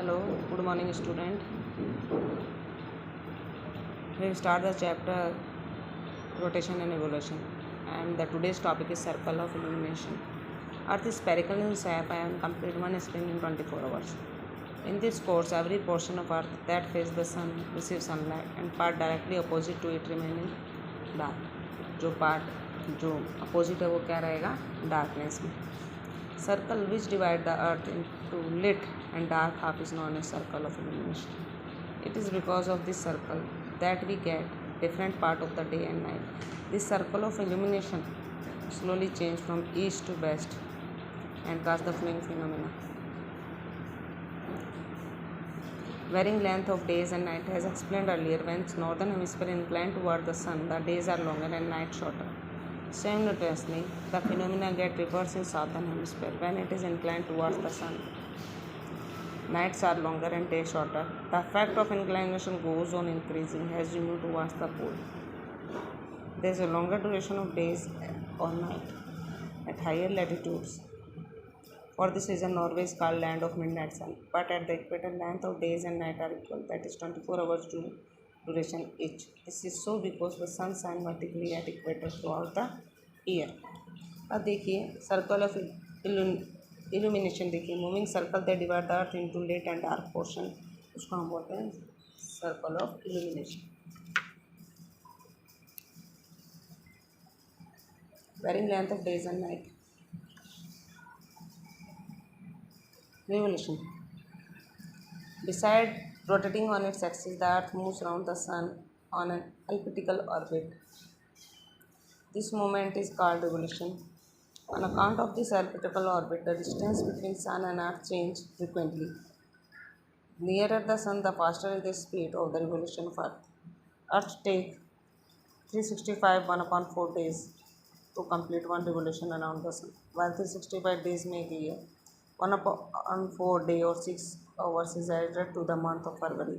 Hello, good morning, student. We will start the chapter rotation and evolution, and the today's topic is circle of illumination. Earth is spherical in shape and complete one spin in 24 hours. In this course, every portion of Earth that faces the sun receives sunlight, and part directly opposite to it remaining dark. जो opposite है वो क्या रहेगा, darkness में. Circle which divide the earth into lit and dark half is known as circle of illumination. It is because of this circle that we get different part of the day and night. This circle of illumination slowly change from east to west and cause the following phenomena. Varying length of days and night. As explained earlier, when northern hemisphere inclined toward the sun, the days are longer and night shorter. Simultaneously, the phenomena get reversed in southern hemisphere. When it is inclined towards the sun, nights are longer and days shorter. The effect of inclination goes on increasing as you move towards the pole. There is a longer duration of days or night at higher latitudes. For this reason, Norway is called land of midnight sun. But at the equator, length of days and night are equal. That is 24 hours duration each. This is so because the sun shines vertically at equator throughout the year. अब देखिए circle of illumination. देखिए moving circle they divide the earth into light and dark portion, उसको हम बोलते हैं circle of illumination. Varying length of days and night. Revolution. Beside rotating on its axis, the earth moves around the sun on an elliptical orbit. This movement is called revolution. On account of this elliptical orbit, the distance between sun and earth changes frequently. Nearer the sun, the faster is the speed of the revolution of earth. Earth takes 365 1/4 days to complete one revolution around the sun, while 365 days make a year. 1/4 day or 6 hours is added to the month of February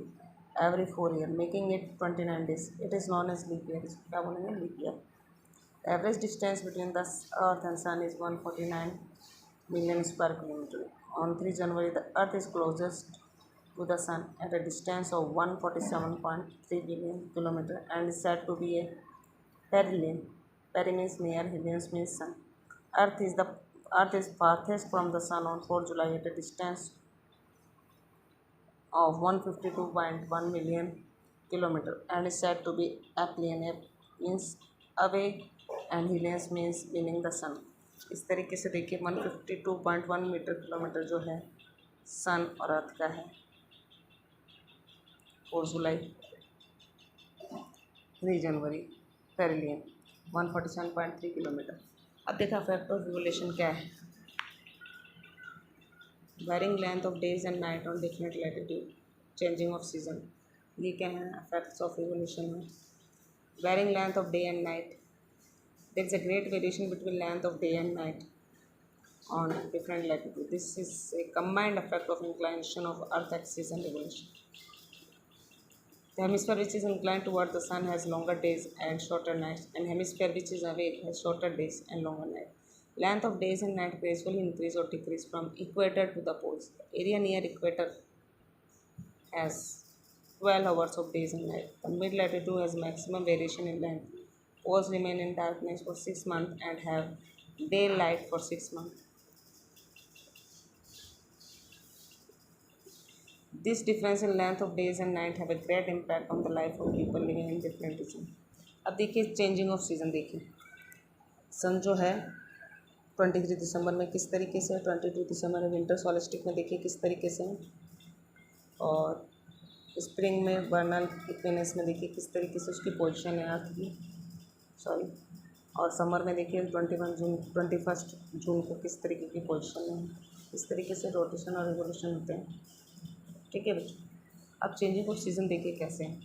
every 4 years, making it 29 days. It is known as leap year. इसको क्या बोलेंगे, leap year. The average distance between the earth and sun is 149 million square kilometer. On 3 January, the earth is closest to the sun at a distance of 147.3 billion kilometer and is said to be a perihelion. Peri means near, helion means sun. Earth is farthest from the sun on 4 July at a distance of 152.1 million kilometer and is said to be aphelion. Means away and helion means beaming the sun. इस तरीके से देखिए 152.1 metre kilometre जो है सन और अर्थ का है. 4 जुलाई 3 जनवरी perihelion 147.3 kilometre. अब देखा फैक्ट ऑफ रिवोल्यूशन क्या है. Varying length of days and night on different latitude, changing of season. ये क्या है फैक्ट्स ऑफ रिवोल्यूशन में. Varying length of day and night. There is a great variation between length of day and night on different latitude. This is a combined effect of inclination of earth axis and revolution. The hemisphere which is inclined toward the sun has longer days and shorter nights, and hemisphere which is away has shorter days and longer nights. Length of days and night gradually increase or decrease from equator to the poles. The area near equator has 12 hours of days and night. The mid latitude has maximum variation in length. Poles remain in darkness for 6 months and have daylight for 6 months. This difference in length of days and night have a great impact on the life of people living in different regions. अब देखिए changing of season. देखिए सन जो है 23 दिसंबर में किस तरीके से, 22 दिसंबर में विंटर सोलिस्टिक में देखिए किस तरीके से, और स्प्रिंग में बर्नल इक्विनेस में देखिए किस तरीके से उसकी पोजीशन है अर्थ की, सॉरी, और समर में देखिए 21 जून को किस तरीके की पोजीशन है. इस तरीके से रोटेशन और रिवोल्यूशन होते हैं. ठीक है बच्चों. अब चेंजिंग ऑफ सीजन देखिए कैसे हैं.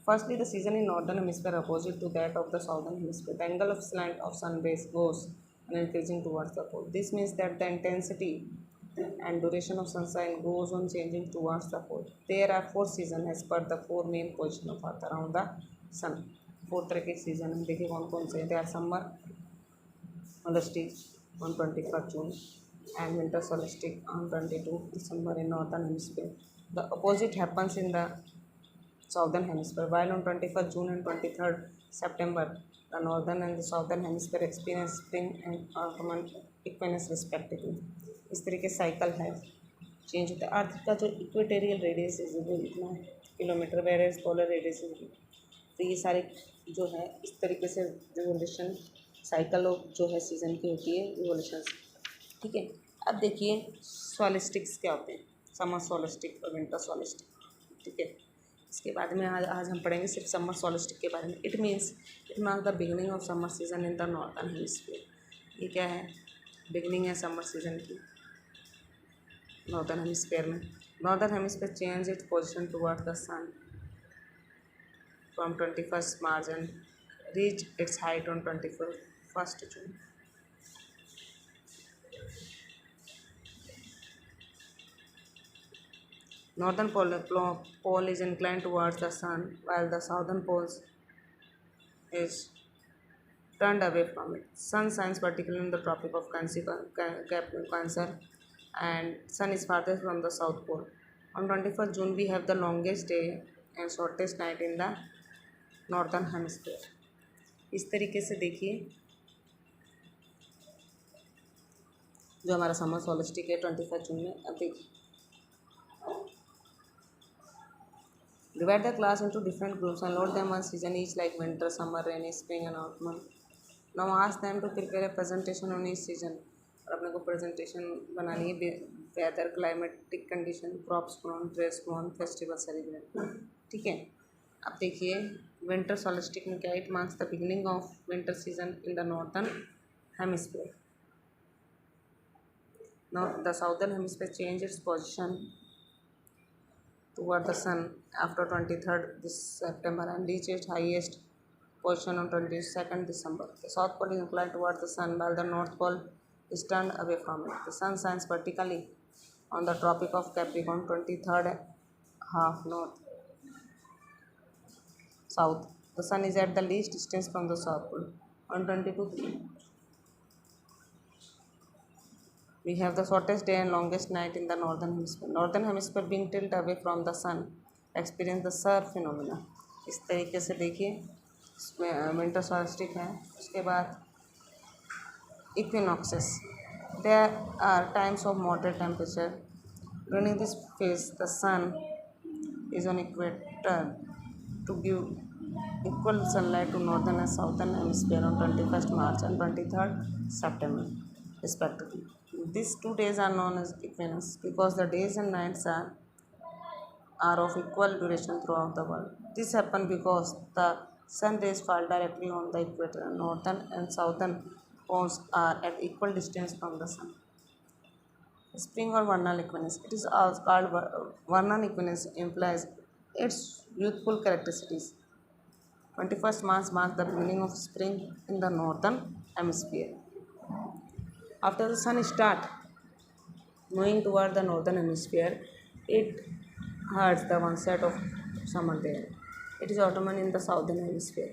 Firstly the season in northern hemisphere opposite to that of the southern hemisphere. The angle of slant of sun rays goes and increasing towards the pole. This means that the intensity and duration of sunshine goes on changing towards the pole. There are 4 seasons as per the 4 main position of earth around the sun. 4 तरह के season हैं. देखिए कौन कौन से हैं. They are summer on the stage on 21st June. and winter solstice on 22 December in northern hemisphere. The opposite happens in the southern hemisphere, while on 21st June and 23rd September, the northern and the southern hemisphere experience spring and autumn equinox respectively. इस तरीके cycle है change होता है। अर्थ का जो equatorial radius है वो इतना kilometre, whereas polar radius है, तो ये सारे जो है इस तरीके से रिवोल्यूशन साइकिल जो है सीज़न की होती है रिवोल्यूशन। ठीक है, अब देखिए सॉलिस्टिक्स क्या होते हैं, समर सॉलिस्टिक और विंटर सॉलिस्टिक। ठीक है, इसके बाद में आज हम पढ़ेंगे सिर्फ समर सॉलिस्टिक के बारे में। It mark the beginning of summer season in the northern hemisphere. ये क्या है, बिगनिंग है समर सीजन की नॉर्थन हेमिस्फीयर में। Northern hemisphere change its position toward the sun from 21st March and reach its height on 21st June. Northern pole is inclined towards the sun, while the southern pole is turned away from it. Sun shines particularly in the Tropic of Cancer, and sun is farthest from the south pole. On 21st June, we have the longest day and shortest night in the northern hemisphere. इस तरीके से देखिए जो हमारा summer सॉलिस्टिक है 21 जून में। अब देखिए divide the class into different groups and load them one season each like winter, summer, rainy, spring and autumn. Now ask them to prepare a presentation on each season. और अपने को प्रेजेंटेशन बनानी है weather, climatic condition, crops grown, dress grown, festival celebrate. ठीक है, अब देखिए winter solstice में क्या, it marks the beginning of winter season in the northern hemisphere. Now the southern hemisphere change its position toward the sun after 23rd September and reach its highest position on 22nd December. The south pole is inclined towards the sun while the north pole is turned away from it. The sun shines vertically on the Tropic of Capricorn 23rd half north south. The sun is at the least distance from the south pole. On 22, we have the shortest day and longest night in the northern hemisphere. Northern hemisphere being tilted away from the sun experience the sun phenomena. इस तरीके से देखिए इसमें winter सॉल्स्टिक है। उसके बाद equinoxes, there are times of moderate temperature. During this phase, the sun is on equator to give equal sunlight to northern and southern hemisphere on 21st March and 23rd September respectively. These 2 days are known as equinox because the days and nights are of equal duration throughout the world. This happens because the sun rays fall directly on the equator. Northern and southern poles are at equal distance from the sun. Spring or vernal equinox. It is also called vernal equinox, implies its youthful characteristics. 21st March marks the beginning of spring in the northern hemisphere. After the sun starts moving toward the northern hemisphere, it herds the onset of summer there. It is autumn in the southern hemisphere.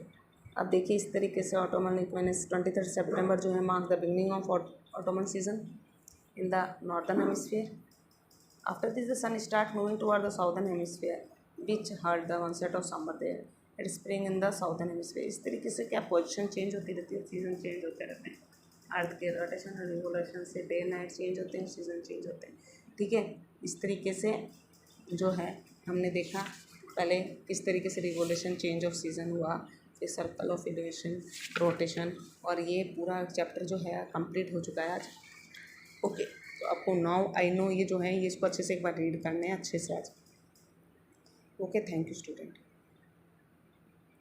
अब देखिए इस तरीके से Ottoman equinox 23rd September जो है mark the beginning of Ottoman season in the northern hemisphere. After this, the sun starts moving toward the southern hemisphere, which herd the onset of summer there. It is spring in the southern hemisphere. इस तरीके से क्या position change होती रहती है, season change होते रहते हैं। अर्थ के रोटेशन और रिवोल्यूशन से डे नाइट चेंज होते हैं, सीजन चेंज होते हैं। ठीक है, इस तरीके से जो है हमने देखा पहले किस तरीके से रिवोल्यूशन चेंज ऑफ सीज़न हुआ, फिर सर्कल ऑफ इलेवेशन, रोटेशन, और ये पूरा चैप्टर जो है कंप्लीट हो चुका है आज। ओके, तो आपको नाउ आई नो ये जो है ये इसको अच्छे से एक बार रीड करना है अच्छे से आज। Okay, thank you student.